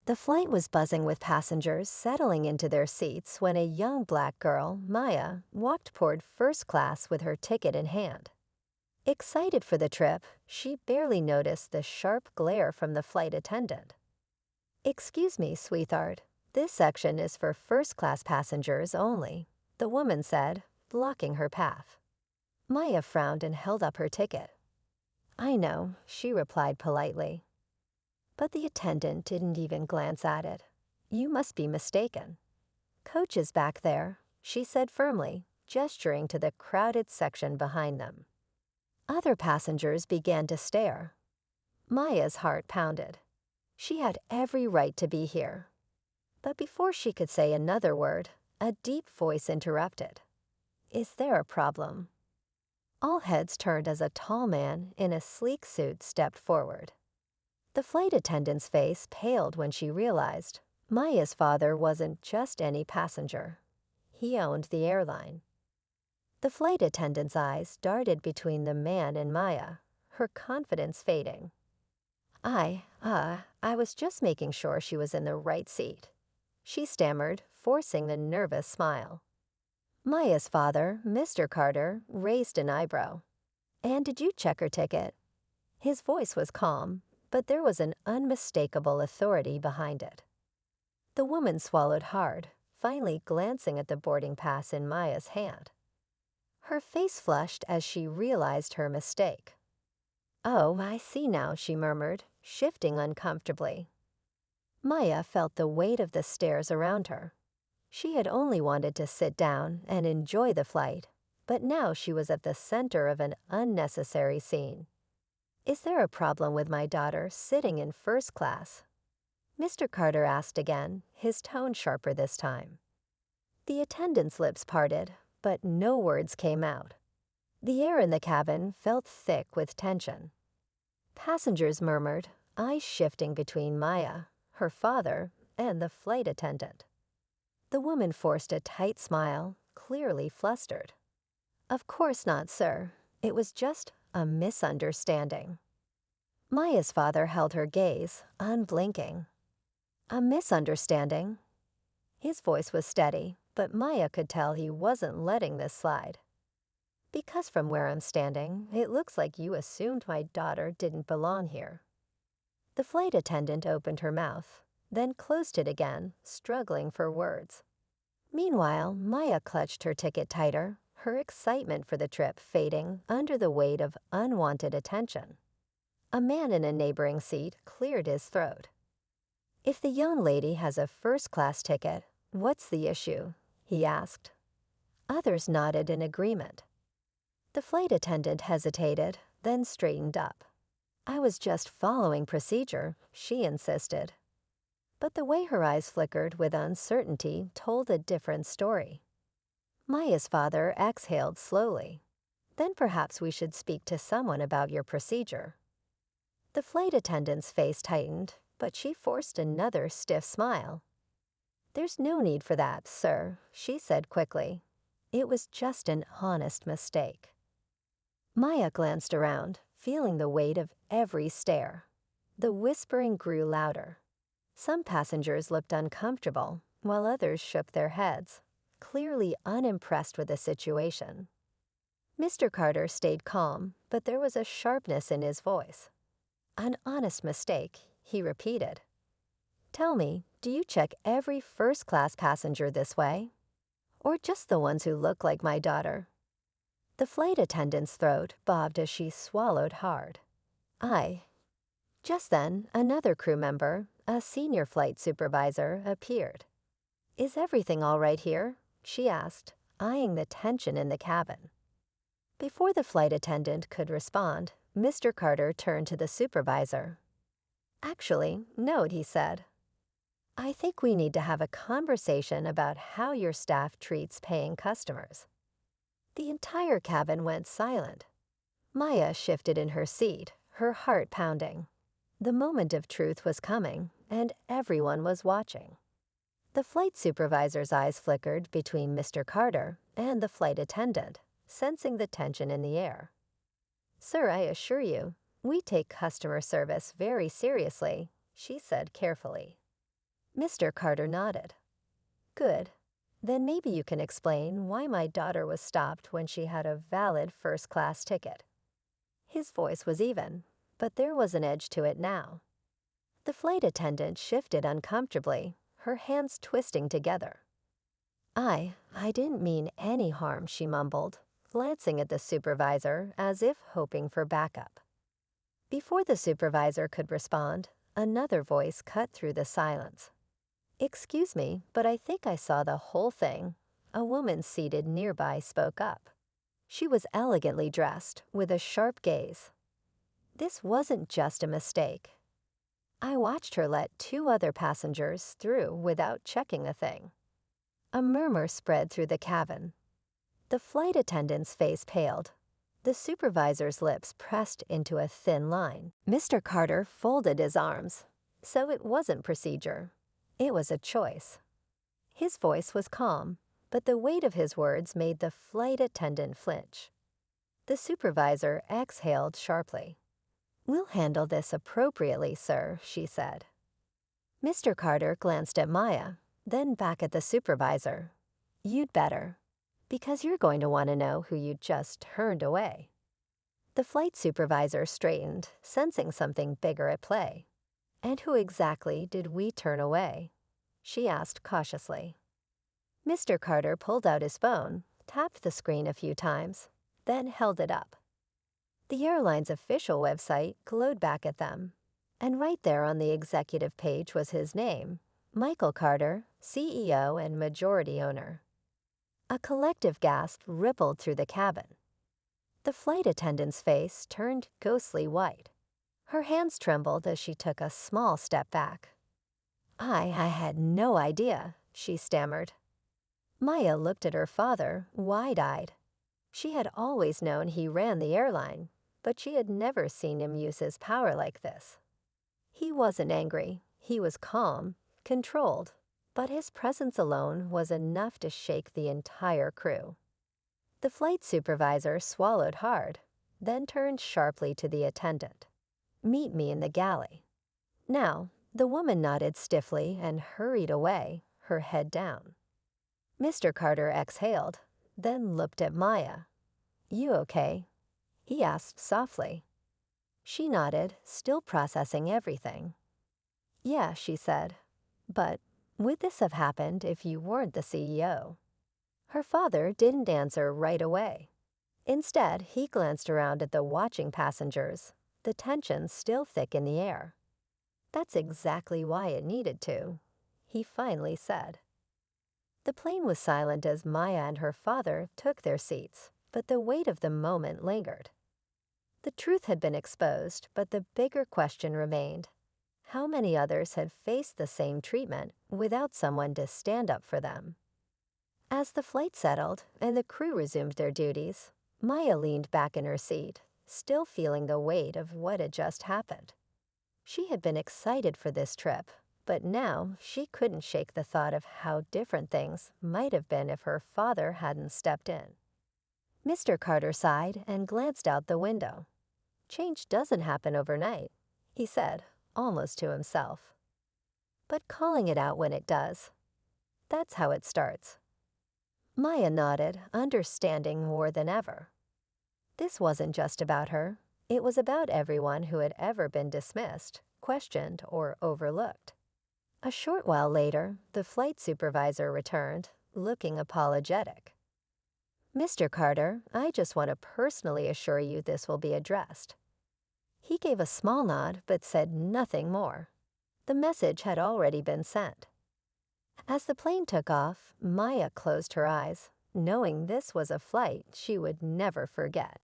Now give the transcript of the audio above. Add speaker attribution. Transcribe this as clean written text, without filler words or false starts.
Speaker 1: The flight was buzzing with passengers settling into their seats when a young black girl, Maya, walked toward first class with her ticket in hand. Excited for the trip, she barely noticed the sharp glare from the flight attendant. "Excuse me, sweetheart. This section is for first-class passengers only," the woman said, blocking her path. Maya frowned and held up her ticket. "I know," she replied politely. But the attendant didn't even glance at it. "You must be mistaken. Coach is back there," she said firmly, gesturing to the crowded section behind them. Other passengers began to stare. Maya's heart pounded. She had every right to be here. But before she could say another word, a deep voice interrupted. "Is there a problem?" All heads turned as a tall man in a sleek suit stepped forward. The flight attendant's face paled when she realized Maya's father wasn't just any passenger. He owned the airline. The flight attendant's eyes darted between the man and Maya, her confidence fading. I was just making sure she was in the right seat," she stammered, forcing the nervous smile. Maya's father, Mr. Carter, raised an eyebrow. "And did you check her ticket?" His voice was calm, but there was an unmistakable authority behind it. The woman swallowed hard, finally glancing at the boarding pass in Maya's hand. Her face flushed as she realized her mistake. "Oh, I see now," she murmured, shifting uncomfortably. Maya felt the weight of the stairs around her. She had only wanted to sit down and enjoy the flight, but now she was at the center of an unnecessary scene. "Is there a problem with my daughter sitting in first class?" Mr. Carter asked again, his tone sharper this time. The attendant's lips parted, but no words came out. The air in the cabin felt thick with tension. Passengers murmured, eyes shifting between Maya, her father, and the flight attendant. The woman forced a tight smile, clearly flustered. "Of course not, sir. It was just a misunderstanding." Maya's father held her gaze, unblinking. "A misunderstanding?" His voice was steady, but Maya could tell he wasn't letting this slide. "Because from where I'm standing, it looks like you assumed my daughter didn't belong here." The flight attendant opened her mouth, then closed it again, struggling for words. Meanwhile, Maya clutched her ticket tighter, her excitement for the trip fading under the weight of unwanted attention. A man in a neighboring seat cleared his throat. "If the young lady has a first-class ticket, what's the issue?" he asked. Others nodded in agreement. The flight attendant hesitated, then straightened up. "I was just following procedure," she insisted. But the way her eyes flickered with uncertainty told a different story. Maya's father exhaled slowly. "Then perhaps we should speak to someone about your procedure." The flight attendant's face tightened, but she forced another stiff smile. "There's no need for that, sir," she said quickly. "It was just an honest mistake." Maya glanced around, feeling the weight of every stare. The whispering grew louder. Some passengers looked uncomfortable, while others shook their heads, clearly unimpressed with the situation. Mr. Carter stayed calm, but there was a sharpness in his voice. "An honest mistake," he repeated. "Tell me, do you check every first-class passenger this way? Or just the ones who look like my daughter?" The flight attendant's throat bobbed as she swallowed hard. "I." Just then, another crew member, a senior flight supervisor, appeared. "Is everything all right here?" she asked, eyeing the tension in the cabin. Before the flight attendant could respond, Mr. Carter turned to the supervisor. "Actually, no," he said. "I think we need to have a conversation about how your staff treats paying customers." The entire cabin went silent. Maya shifted in her seat, her heart pounding. The moment of truth was coming, and everyone was watching. The flight supervisor's eyes flickered between Mr. Carter and the flight attendant, sensing the tension in the air. "Sir, I assure you, we take customer service very seriously," she said carefully. Mr. Carter nodded. Good. Then maybe you can explain why my daughter was stopped when she had a valid first-class ticket. His voice was even, but there was an edge to it now. The flight attendant shifted uncomfortably, her hands twisting together. I didn't mean any harm, she mumbled, glancing at the supervisor as if hoping for backup. Before the supervisor could respond, another voice cut through the silence. Excuse me, but I think I saw the whole thing. A woman seated nearby spoke up. She was elegantly dressed, with a sharp gaze. This wasn't just a mistake. I watched her let 2 other passengers through without checking a thing. A murmur spread through the cabin. The flight attendant's face paled. The supervisor's lips pressed into a thin line. Mr. Carter folded his arms. So it wasn't procedure. It was a choice. His voice was calm, but the weight of his words made the flight attendant flinch. The supervisor exhaled sharply. We'll handle this appropriately, sir, she said. Mr. Carter glanced at Maya, then back at the supervisor. You'd better, because you're going to want to know who you just turned away. The flight supervisor straightened, sensing something bigger at play. And who exactly did we turn away? She asked cautiously. Mr. Carter pulled out his phone, tapped the screen a few times, then held it up. The airline's official website glowed back at them, and right there on the executive page was his name, Michael Carter, CEO and majority owner. A collective gasp rippled through the cabin. The flight attendant's face turned ghostly white. Her hands trembled as she took a small step back. I had no idea, she stammered. Maya looked at her father, wide-eyed. She had always known he ran the airline, but she had never seen him use his power like this. He wasn't angry. He was calm, controlled, but his presence alone was enough to shake the entire crew. The flight supervisor swallowed hard, then turned sharply to the attendant. Meet me in the galley. Now, the woman nodded stiffly and hurried away, her head down. Mr. Carter exhaled, then looked at Maya. You okay? He asked softly. She nodded, still processing everything. Yeah, she said. But would this have happened if you weren't the CEO? Her father didn't answer right away. Instead, he glanced around at the watching passengers, the tension still thick in the air. That's exactly why it needed to, he finally said. The plane was silent as Maya and her father took their seats, but the weight of the moment lingered. The truth had been exposed, but the bigger question remained. How many others had faced the same treatment without someone to stand up for them? As the flight settled and the crew resumed their duties, Maya leaned back in her seat, still feeling the weight of what had just happened. She had been excited for this trip, but now she couldn't shake the thought of how different things might have been if her father hadn't stepped in. Mr. Carter sighed and glanced out the window. Change doesn't happen overnight, he said, almost to himself. But calling it out when it does, that's how it starts. Maya nodded, understanding more than ever. This wasn't just about her. It was about everyone who had ever been dismissed, questioned, or overlooked. A short while later, the flight supervisor returned, looking apologetic. Mr. Carter, I just want to personally assure you this will be addressed. He gave a small nod but said nothing more. The message had already been sent. As the plane took off, Maya closed her eyes, knowing this was a flight she would never forget.